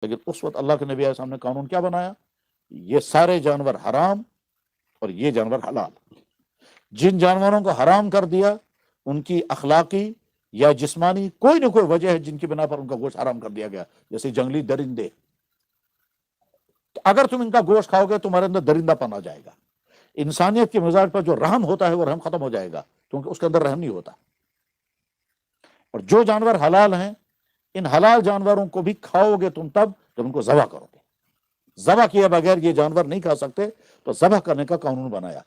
لیکن اس وقت اللہ کے نبی علیہ السلام نے قانون کیا بنایا؟ یہ سارے جانور حرام اور یہ جانور حلال۔ جن جانوروں کو حرام کر دیا ان کی اخلاقی یا جسمانی کوئی نہ کوئی وجہ ہے جن کی بنا پر ان کا گوشت حرام کر دیا گیا، جیسے جنگلی درندے، تو اگر تم ان کا گوشت کھاؤ گے تمہارے اندر درندہ پن آ جائے گا، انسانیت کے مزاج پر جو رحم ہوتا ہے وہ رحم ختم ہو جائے گا، کیونکہ اس کے اندر رحم نہیں ہوتا۔ اور جو جانور حلال ہیں، ان حلال جانوروں کو بھی کھاؤ گے تم تب جب ان کو ذبح کرو گے۔ ذبح کیے بغیر یہ جانور نہیں کھا سکتے، تو ذبح کرنے کا قانون بنایا۔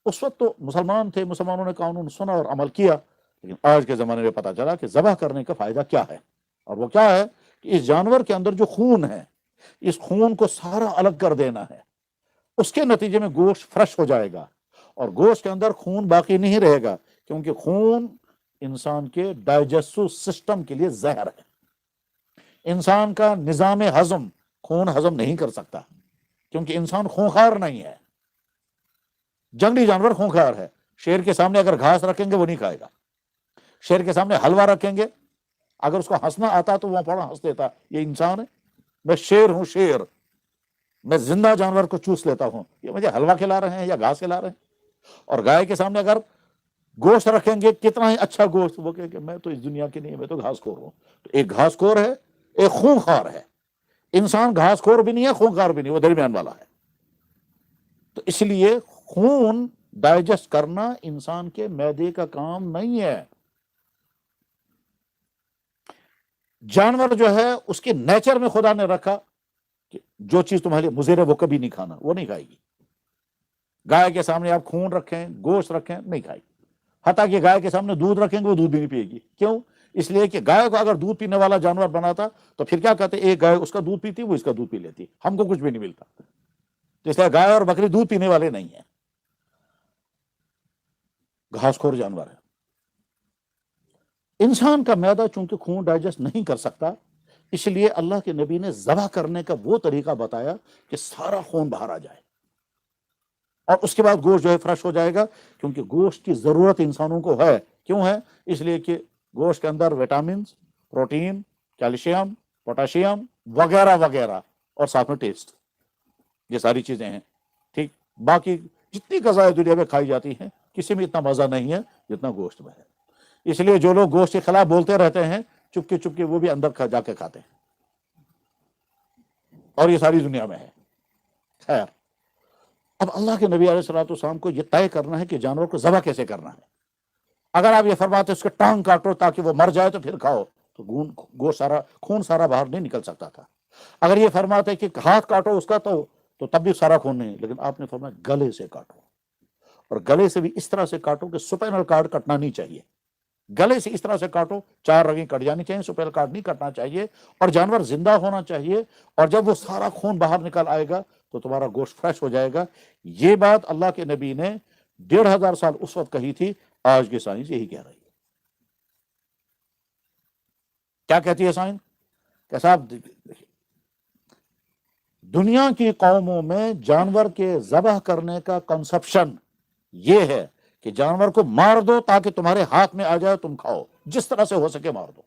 اس وقت تو مسلمان تھے، مسلمانوں نے قانون سنا اور عمل کیا، لیکن آج کے زمانے میں پتہ چلا کہ ذبح کرنے کا فائدہ کیا ہے، اور وہ کیا ہے کہ اس جانور کے اندر جو خون ہے، اس خون کو سارا الگ کر دینا ہے۔ اس کے نتیجے میں گوشت فریش ہو جائے گا، اور گوشت کے اندر خون باقی نہیں رہے گا، کیونکہ خون انسان کے ڈائجسٹو سسٹم کے لیے زہر ہے۔ انسان کا نظام ہضم خون ہضم نہیں کر سکتا، کیونکہ انسان خونخوار نہیں ہے۔ جنگلی جانور خونخوار ہے، شیر کے سامنے اگر گھاس رکھیں گے وہ نہیں کھائے گا، شیر کے سامنے حلوہ رکھیں گے اگر اس کو ہنسنا آتا تو وہ بڑا ہنس دیتا، یہ انسان ہے، میں شیر ہوں، شیر، میں زندہ جانور کو چوس لیتا ہوں، یہ مجھے حلوہ کھلا رہے ہیں یا گھاس کھلا رہے ہیں۔ اور گائے کے سامنے اگر گوشت رکھیں گے، کتنا ہی اچھا گوشت، وہ کہ میں تو اس دنیا کی نہیں، میں تو گھاس خور ہوں۔ تو ایک گھاس خور ہے، ایک خونخوار ہے۔ انسان گھاس خور بھی نہیں ہے، خونخوار بھی نہیں، وہ درمیان والا ہے۔ تو اس لیے خون ڈائجسٹ کرنا انسان کے معدے کا کام نہیں ہے۔ جانور جو ہے اس کے نیچر میں خدا نے رکھا کہ جو چیز تمہارے لیے مضر ہے وہ کبھی نہیں کھانا، وہ نہیں کھائے گی۔ گائے کے سامنے آپ خون رکھیں، گوشت رکھیں، نہیں کھائے گی۔ حتیٰ کہ گائے کے سامنے دودھ رکھیں گے وہ دودھ بھی نہیں پیے گی۔ کیوں؟ اس لیے کہ گائے کو اگر دودھ پینے والا جانور بناتا تو پھر کیا کہتے، ایک گائے اس کا دودھ پیتی، وہ اس کا دودھ پی لیتی، ہم کو کچھ بھی نہیں ملتا۔ تو اس لیے گائے اور بکری دودھ پینے والے نہیں ہیں، گھاس خور جانور ہے۔ انسان کا معدہ چونکہ خون ڈائجسٹ نہیں کر سکتا، اس لیے اللہ کے نبی نے ذبح کرنے کا وہ طریقہ بتایا کہ سارا خون باہر آ جائے، اور اس کے بعد گوشت جو ہے فریش ہو جائے گا، کیونکہ گوشت کی ضرورت انسانوں کو ہے۔ کیوں ہے؟ اس لیے کہ گوشت کے اندر وٹامنز، پروٹین، کیلشیم، پوٹاشیم وغیرہ وغیرہ، اور ساتھ میں ٹیسٹ، یہ ساری چیزیں ہیں۔ ٹھیک، باقی جتنی غذائیں دنیا میں کھائی جاتی ہیں کسی میں اتنا مزہ نہیں ہے جتنا گوشت میں ہے۔ اس لیے جو لوگ گوشت کے خلاف بولتے رہتے ہیں، چپکے چپکے وہ بھی اندر جا کے کھاتے ہیں، اور یہ ساری دنیا میں ہے۔ خیر، اب اللہ کے نبی علیہ السلام کو یہ طے کرنا ہے کہ جانور کو ذبح کیسے کرنا ہے۔ اگر آپ یہ فرماتے اس کے ٹانگ کاٹو تاکہ وہ مر جائے تو پھر کھاؤ، تو گوشت سارا، خون سارا باہر نہیں نکل سکتا تھا۔ اگر یہ فرماتے کہ ہاتھ کاٹو اس کا تو تب بھی سارا خون نہیں، لیکن آپ نے فرمایا گلے سے کاٹو، اور گلے سے بھی اس طرح سے کاٹو کہ سپینل کارڈ کٹنا نہیں چاہیے۔ گلے سے اس طرح سے کاٹو 4 رگیں کٹ جانی چاہیے، سپینل کارڈ نہیں کٹنا چاہیے، اور جانور زندہ ہونا چاہیے، اور جب وہ سارا خون باہر نکل آئے گا تو تمہارا گوشت فریش ہو جائے گا۔ یہ بات اللہ کے نبی نے 1500 سال اس وقت کہی تھی، آج کی سائنس یہی کہہ رہی ہے۔ کیا کہتی ہے سائنس؟ کہ صاحب دنیا کی قوموں میں جانور کے ذبح کرنے کا کنسپشن یہ ہے کہ جانور کو مار دو تاکہ تمہارے ہاتھ میں آ جائے، تم کھاؤ، جس طرح سے ہو سکے مار دو۔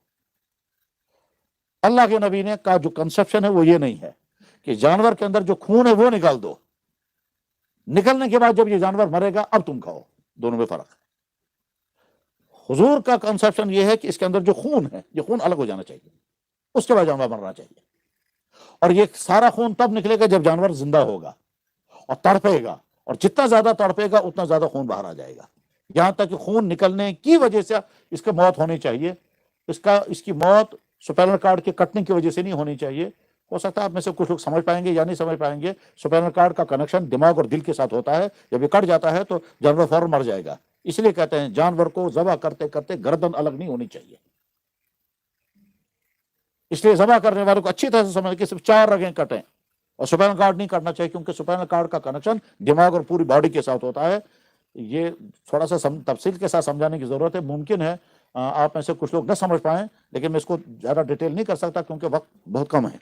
اللہ کے نبی نے کہا جو کنسپشن ہے وہ یہ نہیں ہے کہ جانور کے اندر جو خون ہے وہ نکال دو، نکلنے کے بعد جب یہ جانور مرے گا اب تم کھاؤ، دونوں میں فرق ہے۔ حضور کا کنسپشن یہ ہے کہ اس کے اندر جو خون ہے یہ خون الگ ہو جانا چاہیے، اس کے بعد جانور مرنا چاہیے، اور یہ سارا خون تب نکلے گا جب جانور زندہ ہوگا اور تڑپے گا، اور جتنا زیادہ تڑپے گا اتنا زیادہ خون باہر آ جائے گا، یہاں تک کہ خون نکلنے کی وجہ سے اس کی موت ہونی چاہیے۔ اس کی موت سپینل کارڈ کے کٹنے کی وجہ سے نہیں ہونی چاہیے۔ ہو سکتا ہے آپ میں سے کچھ لوگ سمجھ پائیں گے یا نہیں سمجھ پائیں گے، سپینل کارڈ کا کنیکشن دماغ اور دل کے ساتھ ہوتا ہے، جب یہ کٹ جاتا ہے تو جانور فوراً مر جائے گا۔ اس لیے کہتے ہیں جانور کو ذبح کرتے کرتے گردن الگ نہیں ہونی چاہیے۔ اس لیے ذبح کرنے والوں کو اچھی طرح سے سمجھ کہ صرف 4 رگیں کٹیں، اور سپینل کارڈ نہیں کٹنا چاہیے، کیونکہ سپینل کارڈ کا کنیکشن دماغ اور پوری باڈی کے ساتھ ہوتا ہے۔ یہ تھوڑا سا تفصیل کے ساتھ سمجھانے کی ضرورت ہے، ممکن ہے آپ میں سے کچھ لوگ نہ سمجھ پائیں، لیکن میں اس کو زیادہ ڈیٹیل نہیں کر سکتا کیونکہ وقت بہت کم ہے۔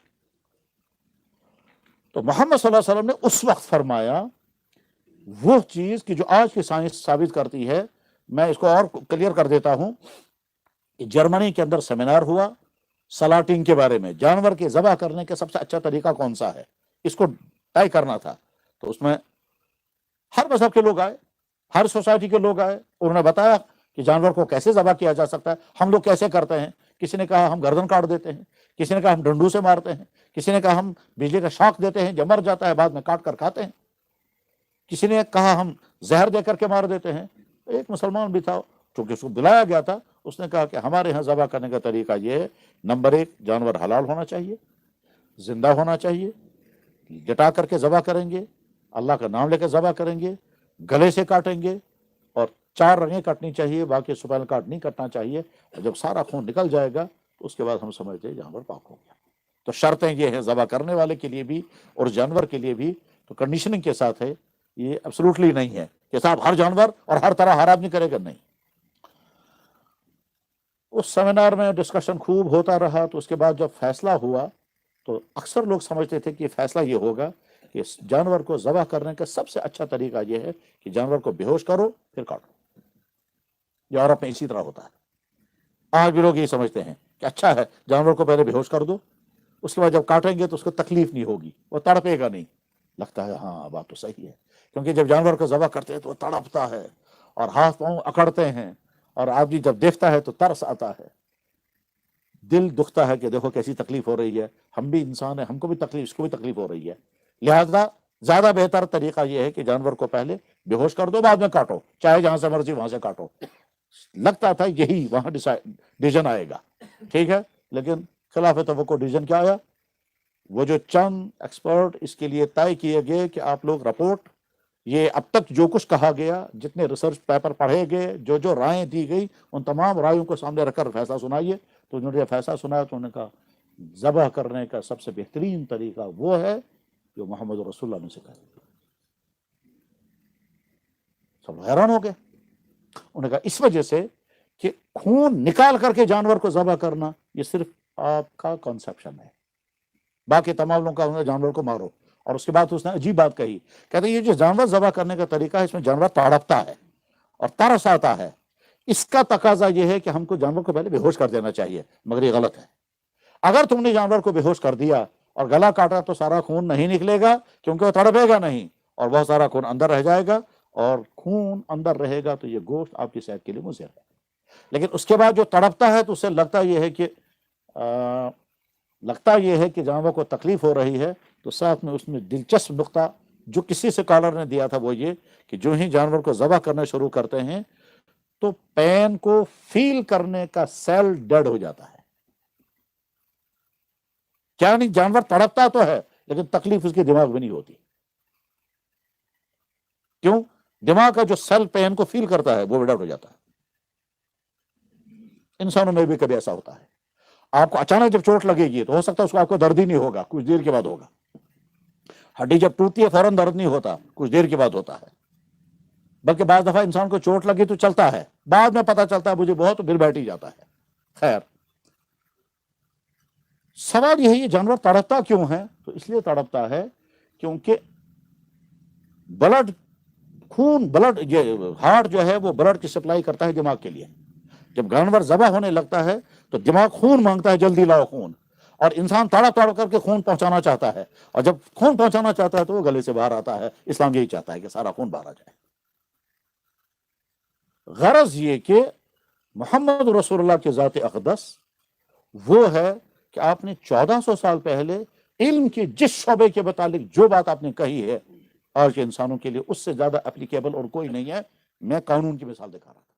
تو محمد صلی اللہ علیہ وسلم نے اس وقت فرمایا وہ چیز کہ جو آج کی سائنس ثابت کرتی ہے۔ میں اس کو اور کلیئر کر دیتا ہوں کہ جرمنی کے اندر سیمینار ہوا، سلاٹنگ کے بارے میں، جانور کے ذبح کرنے کا سب سے اچھا طریقہ کون سا ہے، اس کو طے کرنا تھا. تو اس میں ہر مذہب کے لوگ آئے، ہر سوسائٹی کے لوگ آئے، انہوں نے بتایا کہ جانور کو کیسے ذبح کیا جا سکتا ہے، ہم لوگ کیسے کرتے ہیں. کسی نے کہا ہم گردن کاٹ دیتے ہیں، کسی نے کہا ہم ڈنڈوں سے مارتے ہیں، کسی نے کہا ہم بجلی کا شاک دیتے ہیں، جب مر جاتا ہے بعد میں کاٹ کر کھاتے ہیں، کسی نے کہا ہم زہر دے کر کے مار دیتے ہیں. ایک مسلمان بھی تھا، چونکہ اس کو بلایا گیا تھا، اس نے کہا کہ ہمارے ہاں ذبح کرنے کا طریقہ یہ ہے، نمبر 1 جانور حلال ہونا چاہیے، زندہ ہونا چاہیے، جٹا کر کے ذبح کریں گے، اللہ کا نام لے کے ذبح کریں گے، گلے سے کاٹیں گے، اور 4 رگیں کٹنی چاہیے، باقی سپینل کاٹ نہیں کٹنا چاہیے. اور جب سارا خون نکل جائے گا تو اس کے بعد ہم سمجھتے ہیں جانور پاک ہو گیا. تو شرطیں یہ ہیں ذبح کرنے والے کے لیے بھی اور جانور کے لیے بھی. تو کنڈیشننگ کے ساتھ ہے، یہ ایبسولوٹلی نہیں ہے کہ صاحب ہر جانور اور ہر طرح حرام نہیں کرے گا، نہیں. اس سیمینار میں ڈسکشن خوب ہوتا رہا. تو اس کے بعد جب فیصلہ ہوا تو اکثر لوگ سمجھتے تھے کہ فیصلہ یہ ہوگا کہ جانور کو ذبح کرنے کا سب سے اچھا طریقہ یہ ہے کہ جانور کو بے ہوش کرو پھر کاٹو. یورپ میں اسی طرح ہوتا ہے. آج بھی لوگ یہ سمجھتے ہیں کہ اچھا ہے جانور کو پہلے بے ہوش کر دو، اس کے بعد جب کاٹیں گے تو اس کو تکلیف نہیں ہوگی، وہ تڑپے گا نہیں. لگتا ہے ہاں بات تو صحیح ہے، کیونکہ جب جانور کو ذبح کرتے ہیں تو وہ تڑپتا ہے اور ہاتھ پاؤں اکڑتے ہیں، اور آدمی جب دیکھتا ہے تو ترس آتا ہے، دل دکھتا ہے کہ دیکھو کیسی تکلیف ہو رہی ہے. ہم بھی انسان ہیں، ہم کو بھی تکلیف، اس کو بھی تکلیف ہو رہی ہے. لہذا زیادہ بہتر طریقہ یہ ہے کہ جانور کو پہلے بے ہوش کر دو، بعد میں کاٹو، چاہے جہاں سے مرضی وہاں سے کاٹو. لگتا تھا یہی وہاں ڈیسیژن آئے گا، ٹھیک ہے. لیکن خلاف توقع ڈیسیژن کیا آیا؟ وہ جو چند ایکسپرٹ اس کے لیے طے کیے گئے کہ آپ لوگ رپورٹ، یہ اب تک جو کچھ کہا گیا، جتنے ریسرچ پیپر پڑھے گئے، جو رائیں دی گئی، ان تمام رائیوں کو سامنے رکھ کر فیصلہ سنائیے. تو انہوں نے فیصلہ سنایا تو انہوں نے کہا ذبح کرنے کا سب سے بہترین طریقہ وہ ہے جو محمد رسول اللہ نے سکھایا. سب حیران ہو گئے. انہوں نے کہا اس وجہ سے کہ خون نکال کر کے جانور کو ذبح کرنا یہ صرف آپ کا کنسپشن ہے، باقی تمام لوگوں کا جانور کو مارو. اور اس کے بعد اس نے عجیب بات کہی، کہتے یہ جو جانور ذبح کرنے کا طریقہ ہے اس میں جانور تڑپتا ہے اور ترس آتا ہے، اس کا تقاضا یہ ہے کہ ہم کو جانور کو پہلے بے ہوش کر دینا چاہیے. مگر یہ غلط ہے. اگر تم نے جانور کو بے ہوش کر دیا اور گلا کاٹا تو سارا خون نہیں نکلے گا، کیونکہ وہ تڑپے گا نہیں، اور بہت سارا خون اندر رہ جائے گا، اور خون اندر رہے گا تو یہ گوشت آپ کی صحت کے لیے مضر ہے. لیکن اس کے بعد جو تڑپتا ہے تو اسے لگتا یہ ہے کہ جانور کو تکلیف ہو رہی ہے. تو ساتھ میں اس میں دلچسپ نقطہ جو کسی سکالر نے دیا تھا وہ یہ کہ جو ہی جانور کو ذبح کرنا شروع کرتے ہیں تو پین کو فیل کرنے کا سیل ڈیڈ ہو جاتا ہے. کیا نہیں، جانور تڑپتا تو ہے لیکن تکلیف اس کے دماغ میں نہیں ہوتی. کیوں؟ دماغ کا جو سیل پین کو فیل کرتا ہے وہ ڈیڈ ہو جاتا ہے. انسانوں میں بھی کبھی ایسا ہوتا ہے. آپ کو اچانک جب چوٹ لگے گی تو ہو سکتا ہے اس کو آپ کو درد ہی نہیں ہوگا، کچھ دیر کے بعد ہوگا. ہڈی جب ٹوٹتی ہے فوراً درد نہیں ہوتا، کچھ دیر کے بعد ہوتا ہے. بلکہ بعض دفعہ انسان کو چوٹ لگی تو چلتا ہے، بعد میں پتا چلتا ہے مجھے بہت، پھر بیٹھ ہی جاتا ہے. خیر، سوال یہی ہے جانور تڑپتا کیوں ہے؟ تو اس لیے تڑپتا ہے کیونکہ بلڈ ہارٹ جو ہے وہ بلڈ کی سپلائی کرتا ہے دماغ کے لیے. جب جانور ذبح ہونے لگتا ہے تو دماغ خون مانگتا ہے، جلدی لاؤ خون، اور انسان تڑپ کر کے خون پہنچانا چاہتا ہے. اور جب خون پہنچانا چاہتا ہے تو وہ گلے سے باہر آتا ہے. اسلام یہی چاہتا ہے کہ سارا خون باہر آ جائے. غرض یہ کہ محمد رسول اللہ کی ذات اقدس وہ ہے کہ آپ نے 1400 سال پہلے علم کے جس شعبے کے متعلق جو بات آپ نے کہی ہے آج کے انسانوں کے لیے اس سے زیادہ اپلیکیبل اور کوئی نہیں ہے. میں قانون کی مثال دکھا رہا تھا.